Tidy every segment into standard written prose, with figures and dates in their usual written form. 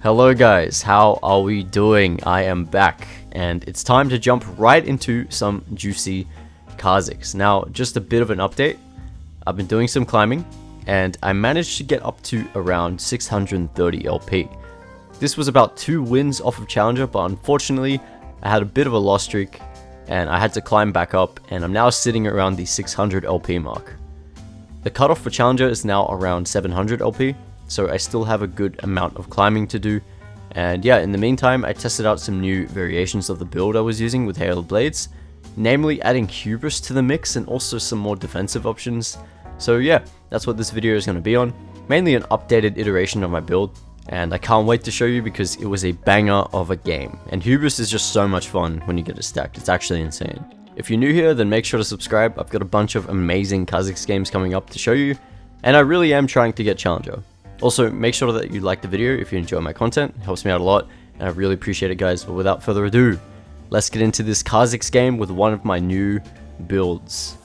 Hello guys, how are we doing? I am back, and it's time to jump right into some juicy Kha'Zix. Now, just a bit of an update. I've been doing some climbing, and I managed to get up to around 630 LP. This was about 2 wins off of Challenger, but unfortunately, I had a bit of a loss streak, and I had to climb back up, and I'm now sitting around the 600 LP mark. The cutoff for Challenger is now around 700 LP, so I still have a good amount of climbing to do. And yeah, in the meantime, I tested out some new variations of the build I was using with Hail Blades, namely adding hubris to the mix and also some more defensive options. So yeah, that's what this video is going to be on, mainly an updated iteration of my build, and I can't wait to show you because it was a banger of a game. And hubris is just so much fun when you get it stacked, it's actually insane. If you're new here, then make sure to subscribe. I've got a bunch of amazing Kha'Zix games coming up to show you, and I really am trying to get Challenger. Also, make sure that you like the video if you enjoy my content. It helps me out a lot, and I really appreciate it, guys. But without further ado, let's get into this Kha'Zix game with one of my new builds.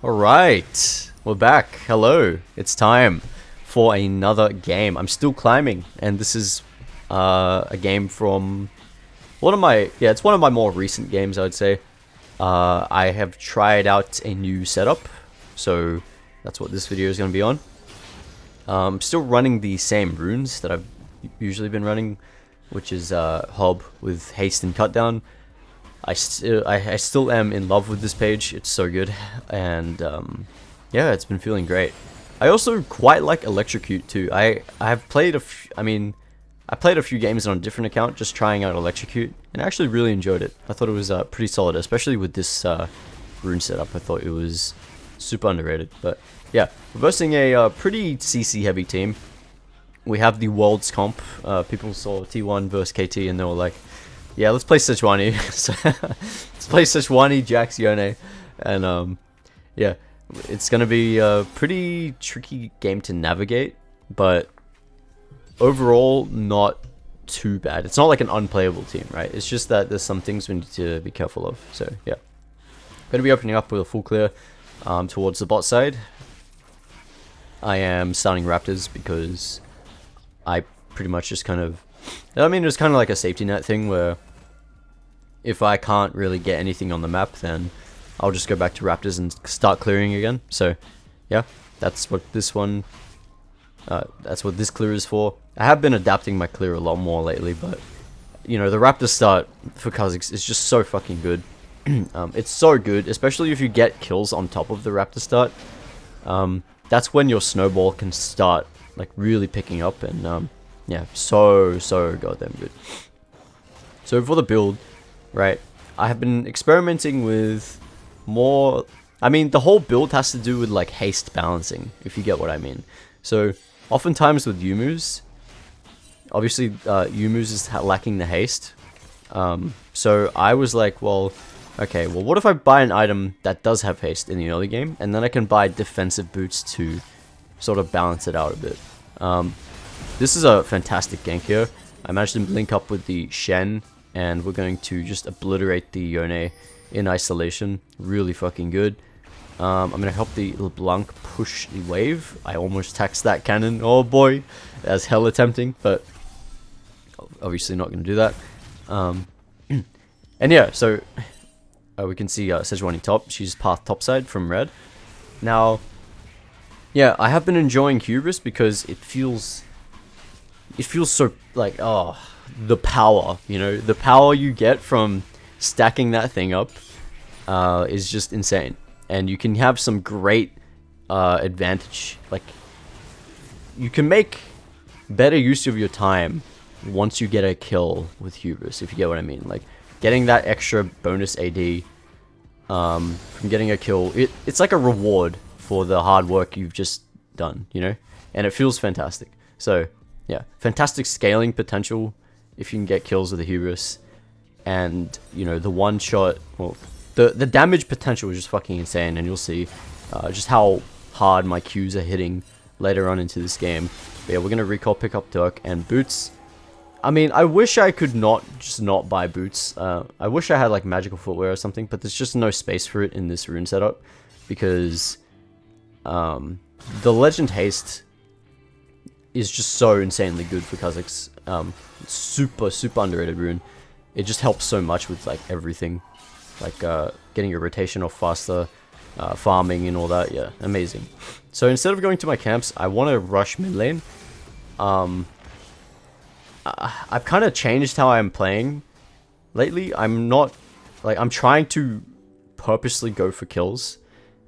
Alright, we're back. Hello. It's time for another game. I'm still climbing, and this is a game from it's one of my more recent games, I would say. I have tried out a new setup, so that's what this video is going to be on. I'm still running the same runes that I've usually been running, which is Hub with Haste and Cutdown. I still am in love with this page. It's so good, and yeah, it's been feeling great. I also quite like Electrocute too. I played a few games on a different account, just trying out Electrocute, and I actually really enjoyed it. I thought it was pretty solid, especially with this rune setup. I thought it was super underrated, but yeah, we're versing a pretty CC heavy team. We have the Worlds comp. People saw T1 versus KT and they were like, yeah, let's play Sejuani. So let's play Sejuani, Jax, Yone, and yeah, it's gonna be a pretty tricky game to navigate, but overall not too bad. It's not like an unplayable team, right? It's just that there's some things we need to be careful of. So yeah, gonna be opening up with a full clear towards the bot side. I am starting Raptors because I pretty much just kind of, it's kind of like a safety net thing where if I can't really get anything on the map, then I'll just go back to Raptors and start clearing again. So yeah, that's what this clear is for. I have been adapting my clear a lot more lately, but you know, the Raptor start for Kha'Zix is just so fucking good. It's so good, especially if you get kills on top of the Raptor start. That's when your snowball can start like really picking up, and yeah, so goddamn good. So for the build, right, I have been experimenting with more, the whole build has to do with like haste balancing, if you get what I mean. So oftentimes with Yumu's, obviously Yumu's is lacking the haste, so I was like, well, okay, well, what if I buy an item that does have haste in the early game, and then I can buy defensive boots to sort of balance it out a bit. This is a fantastic gank here. I managed to link up with the Shen, and we're going to just obliterate the Yone in isolation. Really fucking good. I'm going to help the LeBlanc push the wave. I almost taxed that cannon. Oh boy, that's hella tempting, but obviously not going to do that. And yeah, so we can see Sejuani top. She's path topside from red. Now, yeah, I have been enjoying hubris because it feels so like, oh, the power, you know, the power you get from stacking that thing up is just insane, and you can have some great advantage. Like, you can make better use of your time once you get a kill with hubris, if you get what I mean. Like, getting that extra bonus AD from getting a kill, it's like a reward for the hard work you've just done, you know? And it feels fantastic. So, yeah, fantastic scaling potential if you can get kills with the hubris. And, you know, the one shot, well, the damage potential is just fucking insane, and you'll see just how hard my Qs are hitting later on into this game. But yeah, we're going to recall, pick up Dirk and boots. I wish I could not buy boots. I wish I had like magical footwear or something, but there's just no space for it in this rune setup because the Legend Haste is just so insanely good for Kha'Zix. Super underrated rune. It just helps so much with like everything, like getting your rotation off faster, farming and all that. Yeah, amazing. So instead of going to my camps, I want to rush mid lane. I've kind of changed how I'm playing lately. I'm trying to purposely go for kills.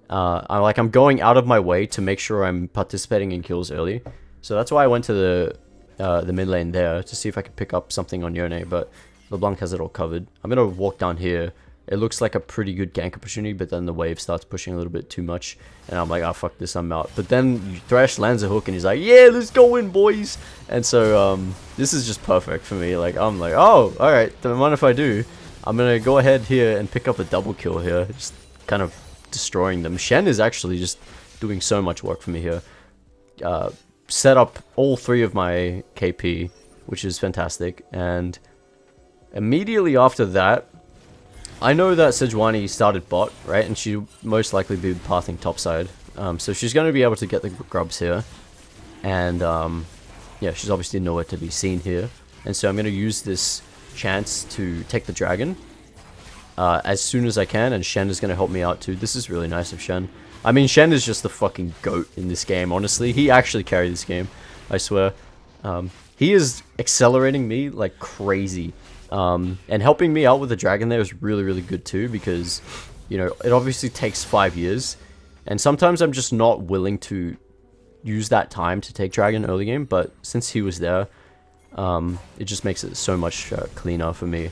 I'm going out of my way to make sure I'm participating in kills early. So that's why I went to the mid lane there to see if I could pick up something on Yone, but LeBlanc has it all covered. I'm gonna walk down here. It looks like a pretty good gank opportunity, but then the wave starts pushing a little bit too much, and I'm like, oh fuck this, I'm out. But then Thresh lands a hook and he's like, yeah, let's go in, boys. And so this is just perfect for me. Like, I'm like, oh, alright, don't mind if I do. I'm gonna go ahead here and pick up a double kill here, just kind of destroying them. Shen is actually just doing so much work for me here. Set up all 3 of my KP, which is fantastic, and immediately after that, I know that Sejuani started bot, right? And she'll most likely be pathing topside. So she's going to be able to get the grubs here. And yeah, she's obviously nowhere to be seen here. And so I'm going to use this chance to take the dragon as soon as I can. And Shen is going to help me out too. This is really nice of Shen. I mean, Shen is just the fucking GOAT in this game, honestly. He actually carried this game, I swear. He is accelerating me like crazy. And helping me out with the dragon there is really good too, because, you know, it obviously takes 5 years, and sometimes I'm just not willing to use that time to take dragon early game, but since he was there, it just makes it so much cleaner for me.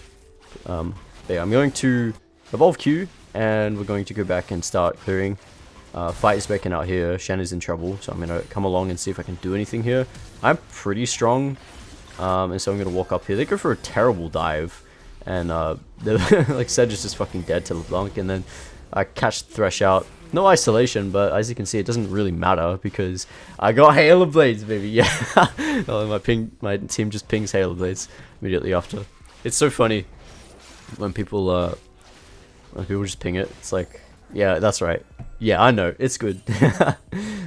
But yeah, I'm going to evolve Q, and we're going to go back and start clearing. Fight is breaking out here. Shen is in trouble, so I'm going to come along and see if I can do anything here. I'm pretty strong. And so I'm going to walk up here. They go for a terrible dive. And, like Sedge is just fucking dead to LeBlanc. And then I catch Thresh out. No isolation, but as you can see, it doesn't really matter because I got Halo Blades, baby. Yeah. Oh, my team just pings Halo Blades immediately after. It's so funny when people just ping it. It's like, yeah, that's right. Yeah, I know. It's good.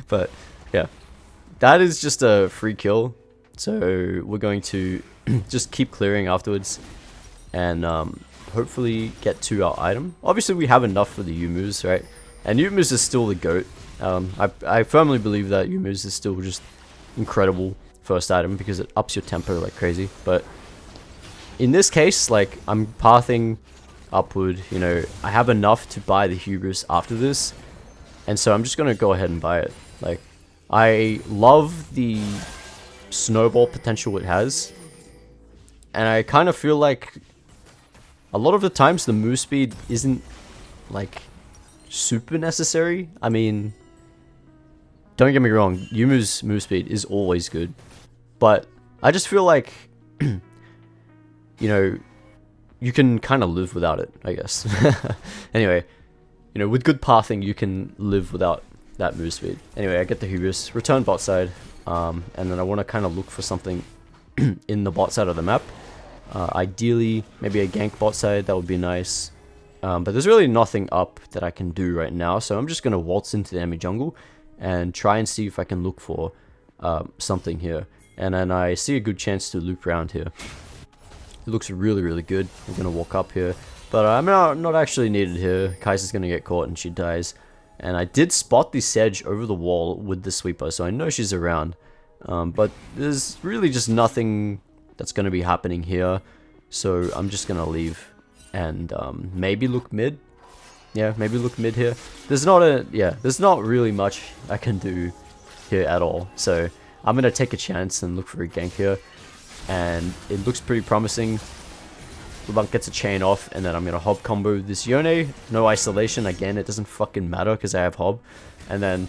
But, yeah. That is just a free kill. So we're going to just keep clearing afterwards and hopefully get to our item. Obviously we have enough for the Yumu's, right? And Yumu's is still the GOAT. I firmly believe that Yumu's is still just incredible first item because it ups your tempo like crazy. But in this case, like, I'm pathing upward, you know, I have enough to buy the hubris after this. And so I'm just going to go ahead and buy it. Like, I love the snowball potential it has, and I kind of feel like a lot of the times the move speed isn't like super necessary. I mean, don't get me wrong, Yumu's move speed is always good, but I just feel like you know, you can kind of live without it, I guess. Anyway, you know, with good pathing you can live without that move speed. Anyway, I get the hubris, return bot side. And then I want to kind of look for something in the bot side of the map. Ideally, maybe a gank bot side, that would be nice. But there's really nothing up that I can do right now, so I'm just going to waltz into the enemy jungle and try and see if I can look for something here. And then I see a good chance to loop around here. It looks really good. I'm going to walk up here, but I'm not actually needed here. Kaiser's going to get caught and she dies. And I did spot the Sedge over the wall with the sweeper, so I know she's around. But there's really just nothing that's going to be happening here. So I'm just going to leave and maybe look mid. Yeah, maybe look mid here. There's not really much I can do here at all. So I'm going to take a chance and look for a gank here. And it looks pretty promising. LeBlanc gets a chain off, and then I'm going to hob combo this Yone. No isolation. Again, it doesn't fucking matter because I have hob. And then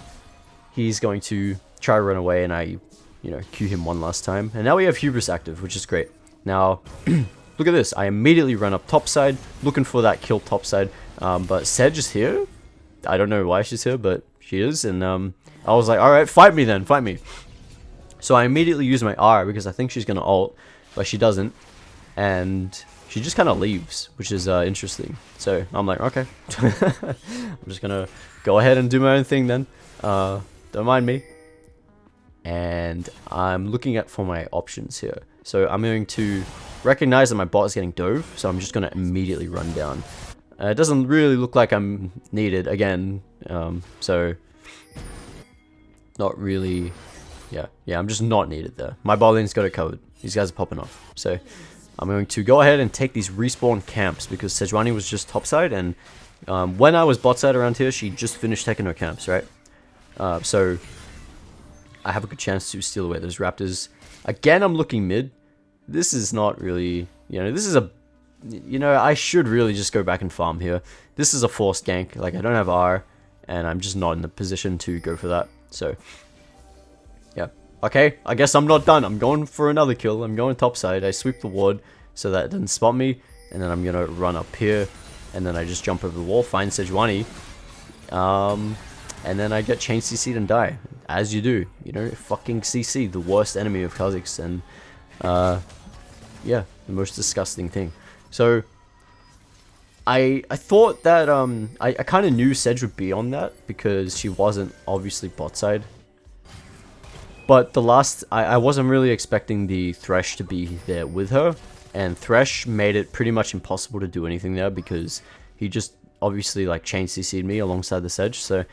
he's going to try to run away, and I, you know, Q him one last time. And now we have hubris active, which is great. Now, look at this. I immediately run up topside, looking for that kill topside. But Sedge is here. I don't know why she's here, but she is. And I was like, alright, fight me then, fight me. So I immediately use my R because I think she's going to ult, but she doesn't. And she just kind of leaves, which is interesting. So I'm like, okay. I'm just going to go ahead and do my own thing then. Don't mind me. and I'm looking at for my options here. So I'm going to recognize that my bot is getting dove, so I'm just going to immediately run down. It doesn't really look like I'm needed again, so not really. Yeah, I'm just not needed there. My bot lane's got it covered. These guys are popping off. So I'm going to go ahead and take these respawn camps because Sejuani was just topside, and when I was bot side around here, she just finished taking her camps, right? So I have a good chance to steal away those raptors. Again, I'm looking mid. This is not really, this is a, I should really just go back and farm here. This is a forced gank. Like, I don't have R, and I'm just not in the position to go for that. So, yeah. Okay, I guess I'm not done. I'm going for another kill. I'm going topside. I sweep the ward so that it doesn't spot me, and then I'm going to run up here, and then I just jump over the wall, find Sejuani, and then I get chain CC'd and die. As you do, fucking CC, the worst enemy of Kha'Zix, and yeah, the most disgusting thing. So I thought that I kind of knew Sedge would be on that because she wasn't obviously bot side. But I wasn't really expecting the Thresh to be there with her, and Thresh made it pretty much impossible to do anything there because he just obviously like chain CC'd me alongside the Sedge. So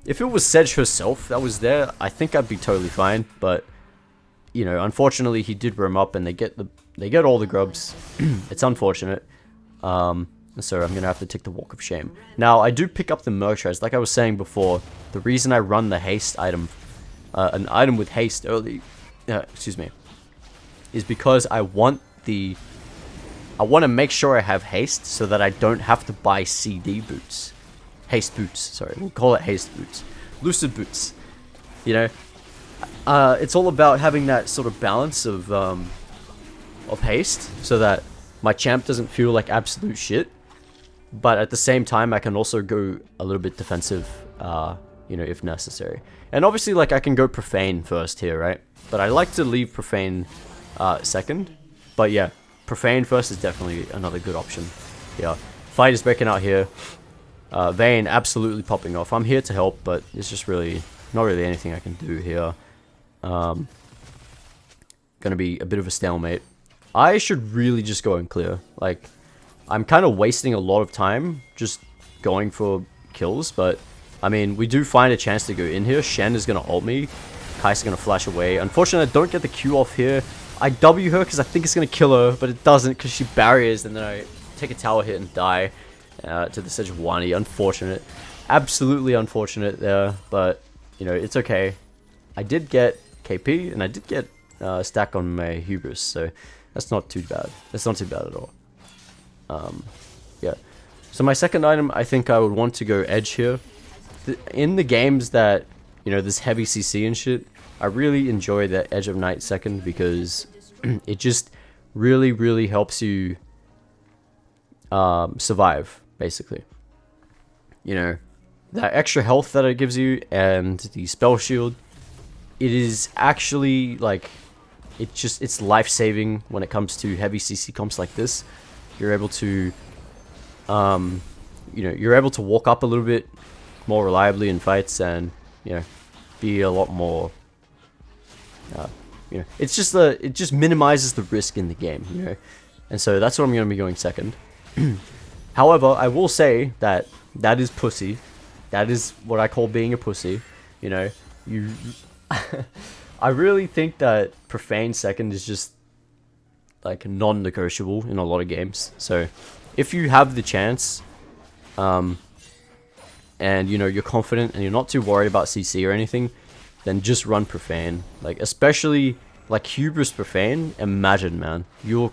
if it was Sedge herself that was there, I think I'd be totally fine. But unfortunately, he did roam up, and they get all the grubs. It's unfortunate. So I'm gonna have to take the walk of shame. Now I do pick up the Merchrez, like I was saying before. The reason I run the haste item, an item with haste early, excuse me, is because I want to make sure I have haste so that I don't have to buy CD boots. Haste boots, sorry, we'll call it haste boots. Lucid boots. It's all about having that sort of balance of haste so that my champ doesn't feel like absolute shit, but at the same time I can also go a little bit defensive, if necessary. And obviously, like, I can go profane first here, right? But I like to leave profane second. But yeah, profane first is definitely another good option. Yeah, fight is breaking out here. Vayne absolutely popping off. I'm here to help, but it's just really not really anything I can do here. Gonna be a bit of a stalemate. I should really just go and clear. Like, I'm kind of wasting a lot of time just going for kills, but I mean, we do find a chance to go in here. Shen is gonna ult me. Kai's gonna flash away. Unfortunately, I don't get the Q off here. I W her because I think it's gonna kill her, but it doesn't because she barriers, and then I take a tower hit and die to the Sejuani. Unfortunate. Absolutely unfortunate there, but it's okay. I did get KP, and I did get stack on my hubris, so that's not too bad. That's not too bad at all. Yeah. So my second item, I think I would want to go edge here. In the games that, this heavy CC and shit, I really enjoy the Edge of Night second because it just really, really helps you survive, basically. That extra health that it gives you and the spell shield, it is actually, like, it's life-saving when it comes to heavy CC comps like this. You're able to, you're able to walk up a little bit more reliably in fights and, be a lot more, it just minimizes the risk in the game, and so that's what I'm going to be going second. However, I will say that is pussy. That is what I call being a pussy. I really think that profane second is just like non-negotiable in a lot of games. So if you have the chance, and you're confident and you're not too worried about CC or anything, then just run profane. Like, especially like hubris profane. Imagine, man, you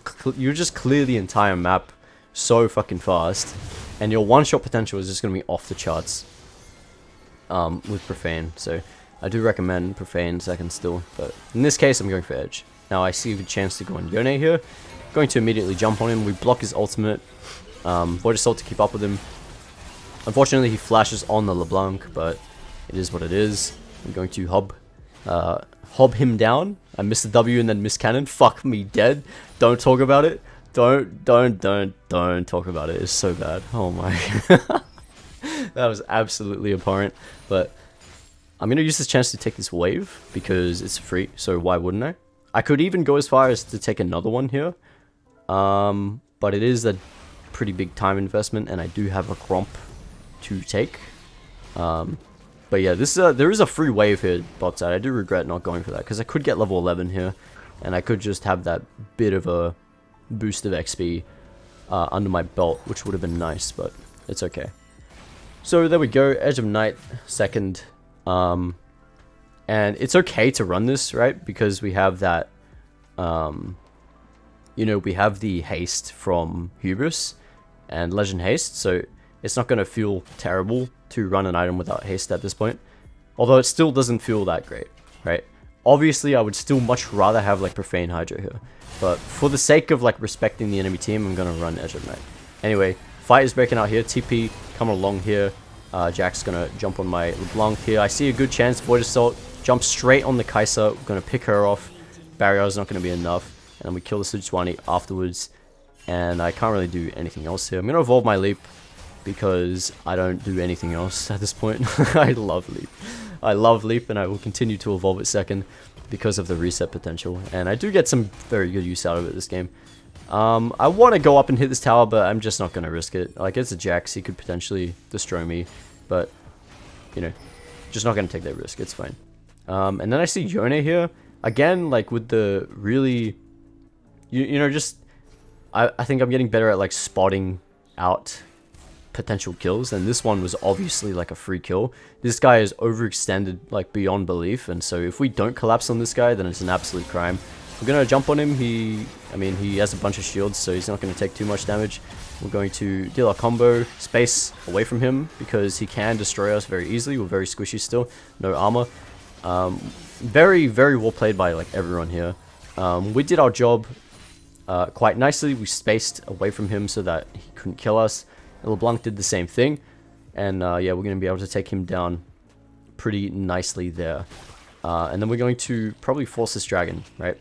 just clear the entire map so fucking fast, and your one-shot potential is just gonna be off the charts with profane. So I do recommend profane second still, but in this case I'm going for edge. Now I see a chance to go on Yone here. Going to immediately jump on him. We block his ultimate. Void Assault to keep up with him. Unfortunately, he flashes on the LeBlanc, but it is what it is. I'm going to hob him down. I missed the W and then missed cannon. Fuck me dead. Don't talk about it. Don't talk about it. It's so bad. Oh my. That was absolutely abhorrent. But I'm going to use this chance to take this wave because it's free, so why wouldn't I? I could even go as far as to take another one here. But it is a pretty big time investment, and I do have a Gromp to take. But yeah, there is a free wave here, bot side. I do regret not going for that, because I could get level 11 here, and I could just have that bit of a boost of XP under my belt, which would have been nice, but it's okay. So there we go, Edge of Night, second. And it's okay to run this, right? Because we have that, you know, we have the Haste from Hubris and Legend Haste, so it's not going to feel terrible to run an item without Haste at this point. Although it still doesn't feel that great, right? Obviously, I would still much rather have, like, Profane Hydra here. But for the sake of, like, respecting the enemy team, I'm going to run Edge of Night. Anyway, fight is breaking out here. TP coming along here. Jack's going to jump on my LeBlanc here. I see a good chance. Void Assault. Jump straight on the Kai'Sa. We're going to pick her off. Barrier is not going to be enough. And then we kill the Sejuani afterwards. And I can't really do anything else here. I'm going to evolve my Leap, because I don't do anything else at this point. I love Leap. I love Leap, and I will continue to evolve it second because of the reset potential. And I do get some very good use out of it this game. I want to go up and hit this tower, but I'm just not going to risk it. Like, it's a Jax, he could potentially destroy me. But, you know, just not going to take that risk. It's fine. And then I see Yone here. Again, like, with the really... You know, just... I think I'm getting better at, like, spotting out potential kills, and this one was obviously like a free kill. This guy is overextended like beyond belief, and so if we don't collapse on this guy, then it's an absolute crime. We're gonna jump on him. He has a bunch of shields, so he's not gonna take too much damage. We're going to deal our combo, space away from him, because he can destroy us very easily. We're very squishy still, no armor. Very, very well played by like everyone here. We did our job quite nicely. We spaced away from him so that he couldn't kill us. LeBlanc did the same thing, and yeah, we're going to be able to take him down pretty nicely there. And then we're going to probably force this dragon, right?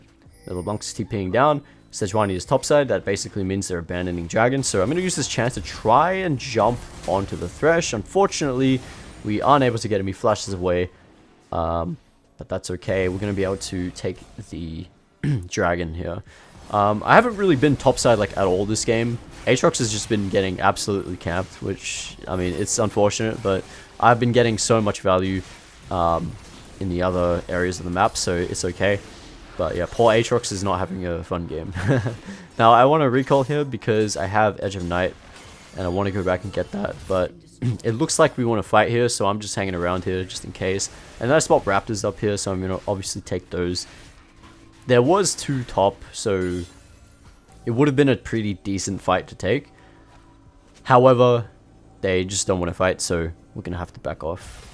LeBlanc's TPing down, Sejuani is topside. That basically means they're abandoning dragon, so I'm going to use this chance to try and jump onto the Thresh. Unfortunately, we aren't able to get him. He flashes away, but that's okay. We're going to be able to take the dragon here. I haven't really been topside like at all this game. Aatrox has just been getting absolutely camped, which, I mean, it's unfortunate, but I've been getting so much value in the other areas of the map, so it's okay. But yeah, poor Aatrox is not having a fun game. Now, I want to recall here because I have Edge of Night, and I want to go back and get that, but it looks like we want to fight here, so I'm just hanging around here just in case. And then I spot Raptors up here, so I'm going to obviously take those. There was 2 top, so it would have been a pretty decent fight to take. However, they just don't want to fight, so we're going to have to back off.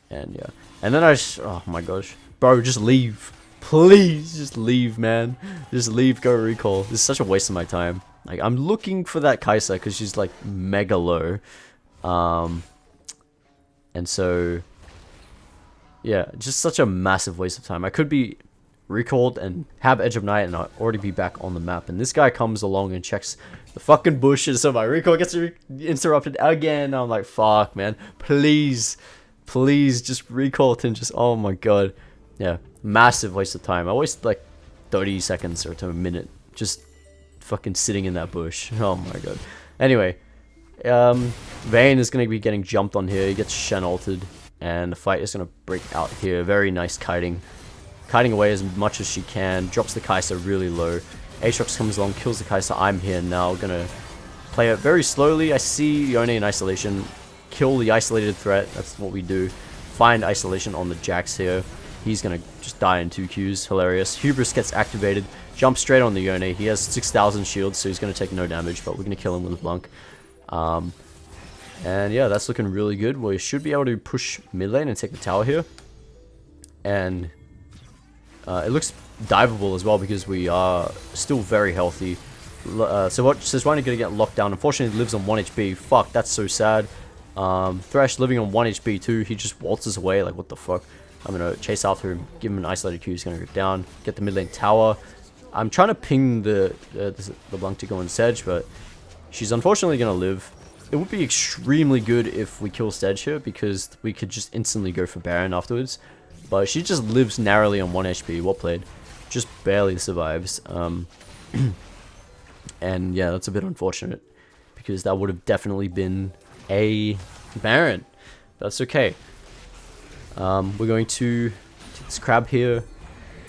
And yeah. And then oh my gosh. Bro, just leave. Please, just leave, man. Just leave, go recall. This is such a waste of my time. Like, I'm looking for that Kai'Sa because she's, like, mega low. And so, yeah, just such a massive waste of time. I could be recalled and have Edge of Night and I'll already be back on the map, and this guy comes along and checks the fucking bushes, so my recall gets interrupted again. I'm like, fuck, man, please just recall Tinjus. Oh my god. Yeah, massive waste of time. I wasted like 30 seconds or to a minute just fucking sitting in that bush. Oh my god. Anyway, Vayne is going to be getting jumped on here. He gets Shen ulted, and the fight is going to break out here. Very nice kiting away as much as she can, drops the Kai'Sa really low. Aatrox comes along, kills the Kai'Sa. I'm here now, gonna play it very slowly. I see Yone in isolation, kill the isolated threat, that's what we do. Find isolation on the Jax here. He's gonna just die in 2 Qs, hilarious. Hubris gets activated, jumps straight on the Yone. He has 6,000 shields, so he's gonna take no damage, but we're gonna kill him with a Blanc. And yeah, that's looking really good. We should be able to push mid lane and take the tower here. And it looks diveable as well because we are still very healthy. So what Sejuani gonna get locked down. Unfortunately, he lives on 1 HP. Fuck, that's so sad. Thresh living on 1 HP too. He just waltzes away. Like, what the fuck? I'm gonna chase after him, give him an isolated Q. He's gonna go down, get the mid lane tower. I'm trying to ping the Blanc to go on Sedge, but she's unfortunately gonna live. it would be extremely good if we kill Sedge here, because we could just instantly go for Baron afterwards. But she just lives narrowly on 1 HP. Well played. Just barely survives. And yeah, that's a bit unfortunate, because that would have definitely been a Baron. That's okay. We're going to take this crab here.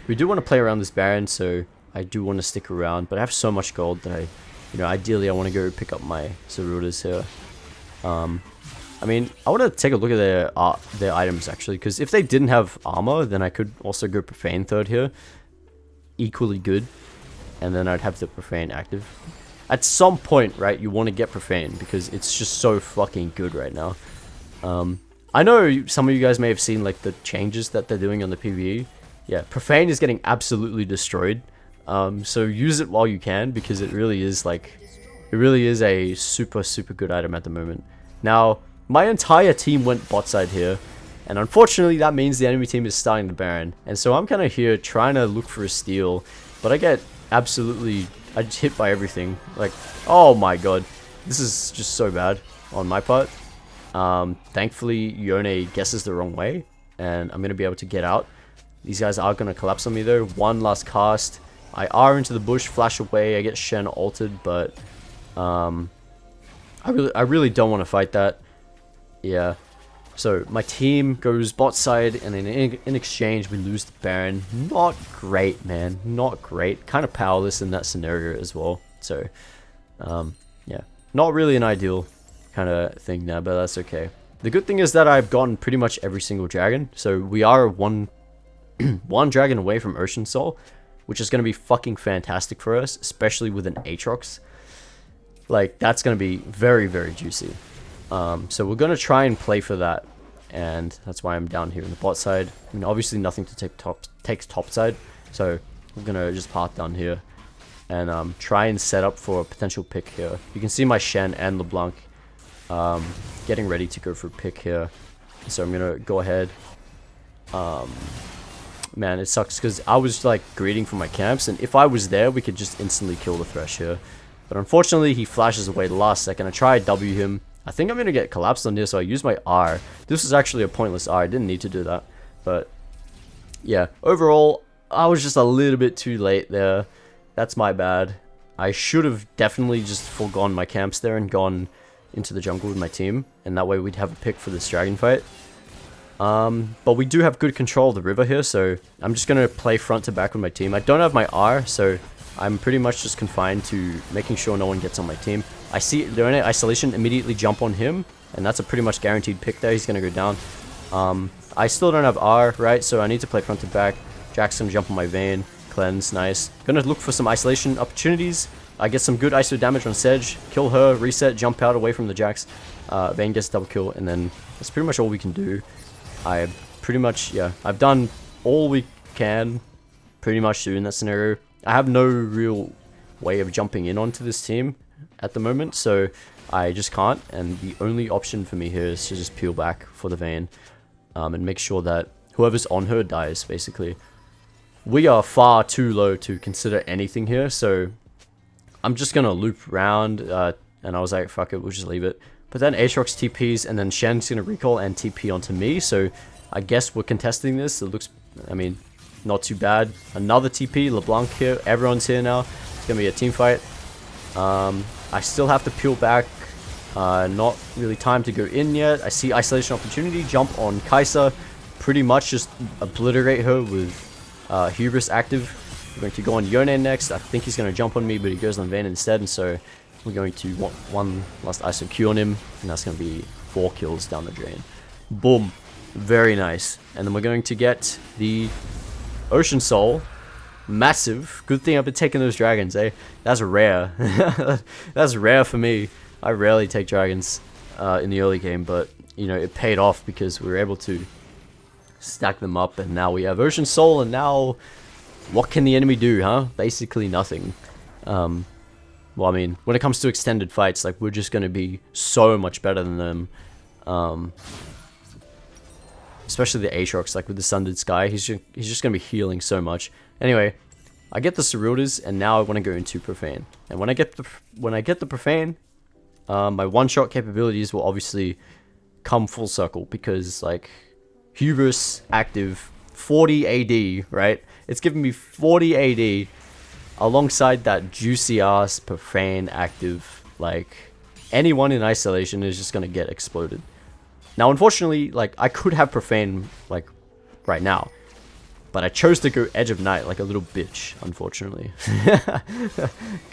We do want to play around this Baron, so I do want to stick around. But I have so much gold that ideally I want to go pick up my Sarutas here. I mean, I want to take a look at their items actually, because if they didn't have armor, then I could also go Profane third here. Equally good. And then I'd have the Profane active. At some point, right, you want to get Profane, because it's just so fucking good right now. I know some of you guys may have seen like the changes that they're doing on the PvE. Yeah, Profane is getting absolutely destroyed. So use it while you can, because it really is a super good item at the moment. Now, my entire team went bot side here, and unfortunately that means the enemy team is starting the Baron. And so I'm kind of here trying to look for a steal, but I get absolutely, I just hit by everything. Like, oh my god, this is just so bad on my part. Thankfully Yone guesses the wrong way, and I'm gonna be able to get out. These guys are gonna collapse on me though. One last cast, I R into the bush, flash away, I get Shen altered, but I really don't want to fight that. Yeah, so my team goes bot side, and then in exchange we lose the Baron. Not great, man, not great. Kind of powerless in that scenario as well. So yeah, not really an ideal kind of thing now, but that's okay. The good thing is that I've gotten pretty much every single dragon, so we are one dragon away from Ocean Soul, which is going to be fucking fantastic for us, especially with an Aatrox. Like, that's going to be very juicy. So we're going to try and play for that, and that's why I'm down here in the bot side. I mean, obviously nothing to take top side, so we're going to just path down here and try and set up for a potential pick here. You can see my Shen and LeBlanc getting ready to go for a pick here, so I'm going to go ahead. Man, it sucks because I was like greeting for my camps, and if I was there, we could just instantly kill the Thresh here. But unfortunately, he flashes away the last second. I try to W him. I think I'm going to get collapsed on this, so I use my R. This is actually a pointless R. I didn't need to do that. But yeah, overall, I was just a little bit too late there. That's my bad. I should have definitely just foregone my camps there and gone into the jungle with my team, and that way we'd have a pick for this dragon fight. But we do have good control of the river here, so I'm just going to play front to back with my team. I don't have my R, so I'm pretty much just confined to making sure no one gets on my team. I see they're in isolation, immediately jump on him, and that's a pretty much guaranteed pick there. He's going to go down. I still don't have R, right, so I need to play front to back. Jack's going to jump on my Vayne, cleanse, nice. Going to look for some isolation opportunities. I get some good ISO damage on Sedge, kill her, reset, jump out away from the Jax. Vayne gets double kill, and then that's pretty much all we can do. I pretty much, yeah, I've done all we can pretty much do in that scenario. I have no real way of jumping in onto this team at the moment, so I just can't, and the only option for me here is to just peel back for the Vayne and make sure that whoever's on her dies, basically. We are far too low to consider anything here, so I'm just going to loop around, and I was like, fuck it, we'll just leave it. But then Aatrox TPs, and then Shen's going to recall and TP onto me, so I guess we're contesting this. It looks, I mean, not too bad. Another TP, LeBlanc here, everyone's here now. It's going to be a team fight. I still have to peel back. Not really time to go in yet. I see isolation opportunity, jump on Kai'Sa. Pretty much just obliterate her with hubris active. We're going to go on Yone next. I think he's going to jump on me, but he goes on Vayne instead, and so we're going to want one last ISO Q on him, and that's going to be 4 kills down the drain. Boom. Very nice. And then we're going to get the Ocean Soul. Massive. Good thing I've been taking those dragons, eh? That's rare. That's rare for me. I rarely take dragons in the early game, but, you know, it paid off because we were able to stack them up, and now we have Ocean Soul, and now what can the enemy do, huh? Basically nothing. Well, I mean, when it comes to extended fights, like, we're just going to be so much better than them. Especially the Aatrox, like, with the Sundered Sky. He's just going to be healing so much. Anyway, I get the Sarutas, and now I want to go into Profane. And when I get the Profane, my one-shot capabilities will obviously come full circle because like hubris active 40 AD, right? It's giving me 40 AD alongside that juicy ass profane active. Like anyone in isolation is just gonna get exploded. Now unfortunately, like I could have profane like right now, but I chose to go Edge of Night like a little bitch, unfortunately.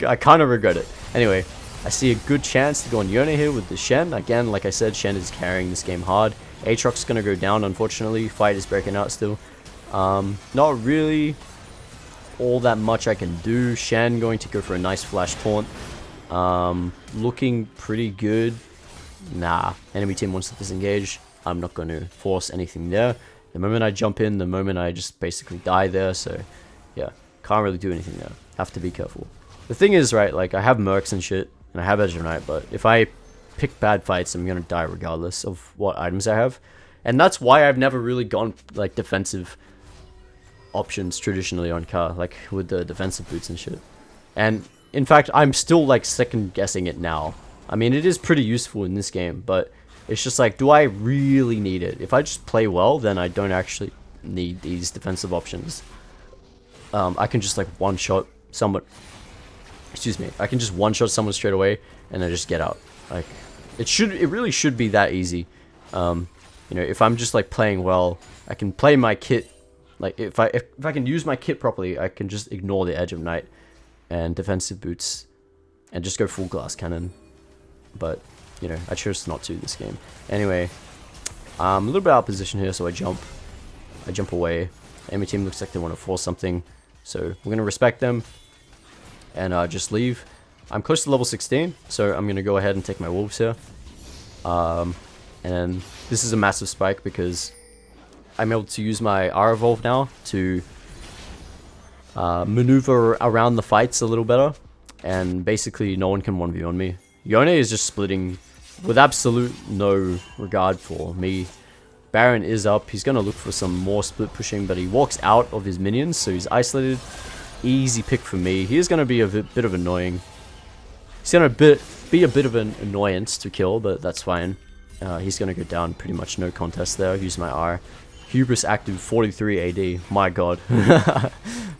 I kind of regret it. Anyway, I see a good chance to go on Yone here with the Shen. Again, like I said, Shen is carrying this game hard. Aatrox's going to go down, unfortunately. Fight is breaking out still. Not really all that much I can do. Shen going to go for a nice flash taunt. Looking pretty good. Nah, enemy team wants to disengage. I'm not going to force anything there. The moment I jump in, the moment I just basically die there, so yeah, can't really do anything there. Have to be careful. The thing is, right, like I have mercs and shit, and I have Edge of Night, but if I pick bad fights, I'm gonna die regardless of what items I have. And that's why I've never really gone like defensive options traditionally on Ka, like with the defensive boots and shit. And in fact, I'm still like second guessing it now. I mean, it is pretty useful in this game, but it's just like, do I really need it? If I just play well, then I don't actually need these defensive options. I can just like one-shot someone. Excuse me. I can just one-shot someone straight away and then just get out. Like, it really should be that easy. You know, if I'm just like playing well, I can play my kit. Like, if I can use my kit properly, I can just ignore the Edge of Night and defensive boots and just go full glass cannon. But you know, I chose not to this game. Anyway, a little bit out of position here, so I jump away. Enemy team looks like they want to force something, so we're gonna respect them and just leave. I'm close to level 16, so I'm gonna go ahead and take my wolves here. And this is a massive spike because I'm able to use my R evolve now to maneuver around the fights a little better, and basically no one can 1v on me. Yone is just splitting with absolute no regard for me. Baron is up. He's going to look for some more split pushing, but he walks out of his minions, so he's isolated. Easy pick for me. He is going to be a bit of annoying. He's going to be a bit of an annoyance to kill, but that's fine. He's going to go down pretty much no contest there. Use my R. Hubris active 43 AD. My god.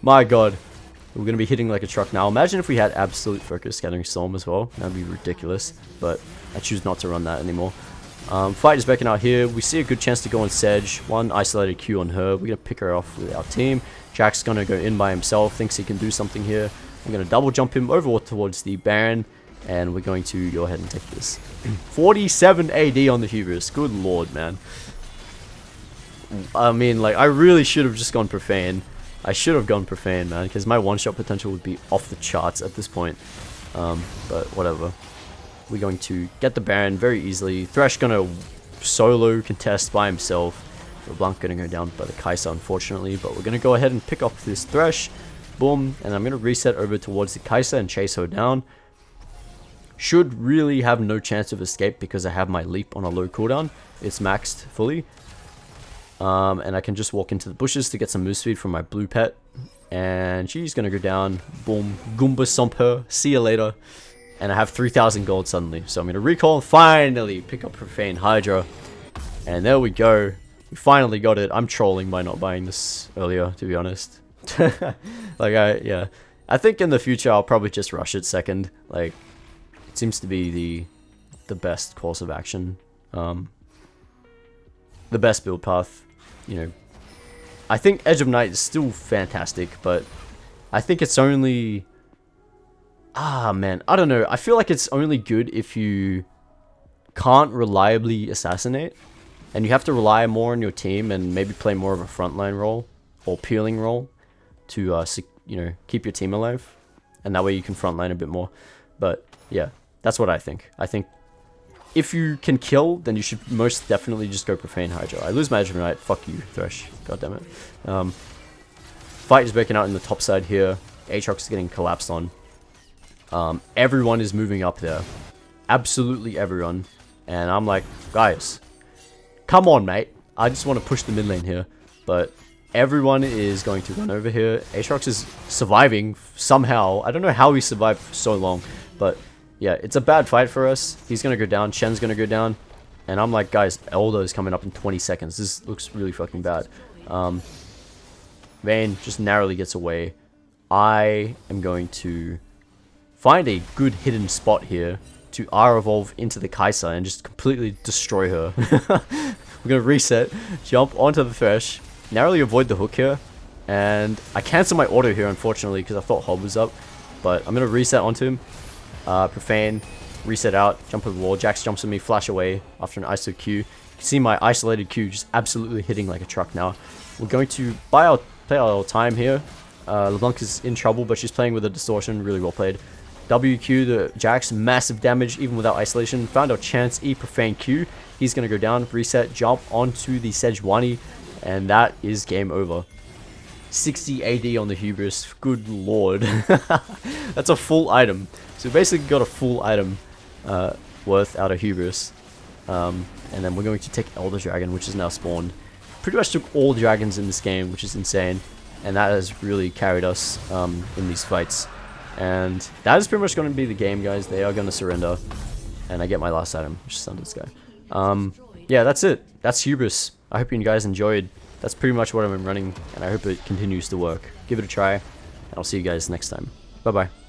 My god. We're going to be hitting like a truck now. Imagine if we had absolute focus scattering storm as well. That'd be ridiculous, but I choose not to run that anymore. Fight is backing out here. We see a good chance to go on Sedge. One isolated Q on her. We're going to pick her off with our team. Jack's going to go in by himself. Thinks he can do something here. I'm going to double jump him over towards the Baron. And we're going to go ahead and take this. 47 AD on the Hubris. Good lord, man. I mean, like, I really should have just gone Profane. I should have gone Profane, man, because my one-shot potential would be off the charts at this point. But whatever. We're going to get the Baron very easily. Thresh going to solo contest by himself. LeBlanc going to go down by the Kai'Sa, unfortunately. But we're going to go ahead and pick up this Thresh. Boom. And I'm going to reset over towards the Kai'Sa and chase her down. Should really have no chance of escape because I have my leap on a low cooldown. It's maxed fully. And I can just walk into the bushes to get some move speed from my blue pet. And she's going to go down. Boom. Goomba Stomp her. See you later. And I have 3,000 gold suddenly. So I'm going to recall and finally pick up Profane Hydra. And there we go. We finally got it. I'm trolling by not buying this earlier, to be honest. Yeah. I think in the future I'll probably just rush it second. Like, it seems to be the best course of action. The best build path. You know, I think Edge of Night is still fantastic, but I think it's only... man, I don't know. I feel like it's only good if you can't reliably assassinate, and you have to rely more on your team and maybe play more of a frontline role or peeling role to, you know, keep your team alive, and that way you can frontline a bit more. But yeah, that's what I think. I think if you can kill, then you should most definitely just go Profane Hydra. I lose my Edge of Night. Fuck you, Thresh. God damn it. Fight is breaking out in the top side here. Aatrox is getting collapsed on. Everyone is moving up there. Absolutely everyone. And I'm like, guys, come on, mate. I just want to push the mid lane here. But everyone is going to run over here. Aatrox is surviving somehow. I don't know how he survived for so long, but yeah, it's a bad fight for us. He's gonna go down, Shen's gonna go down, and I'm like, guys, Eldo's coming up in 20 seconds. This looks really fucking bad. Vayne just narrowly gets away. I am going to find a good hidden spot here to R-evolve into the Kai'Sa and just completely destroy her. We're gonna reset, jump onto the Thresh, narrowly avoid the hook here, and I cancel my auto here unfortunately because I thought Hob was up, but I'm gonna reset onto him. Profane, reset out, jump over the wall, Jax jumps on me, flash away after an ISO Q. You can see my isolated Q just absolutely hitting like a truck now. We're going to play our time here. LeBlanc is in trouble, but she's playing with a distortion, really well played. WQ, the Jax, massive damage even without isolation. Found our chance, E Profane Q. He's going to go down, reset, jump onto the Sejuani, and that is game over. 60 AD on the hubris, good lord. That's a full item. So we basically got a full item worth out of hubris. And then we're going to take Elder Dragon, which is now spawned. Pretty much took all dragons in this game, which is insane. And that has really carried us in these fights. And that is pretty much going to be the game, guys. They are going to surrender. And I get my last item, which is Thunder Sky. Yeah, that's it. That's hubris. I hope you guys enjoyed. That's pretty much what I've been running. And I hope it continues to work. Give it a try. And I'll see you guys next time. Bye-bye.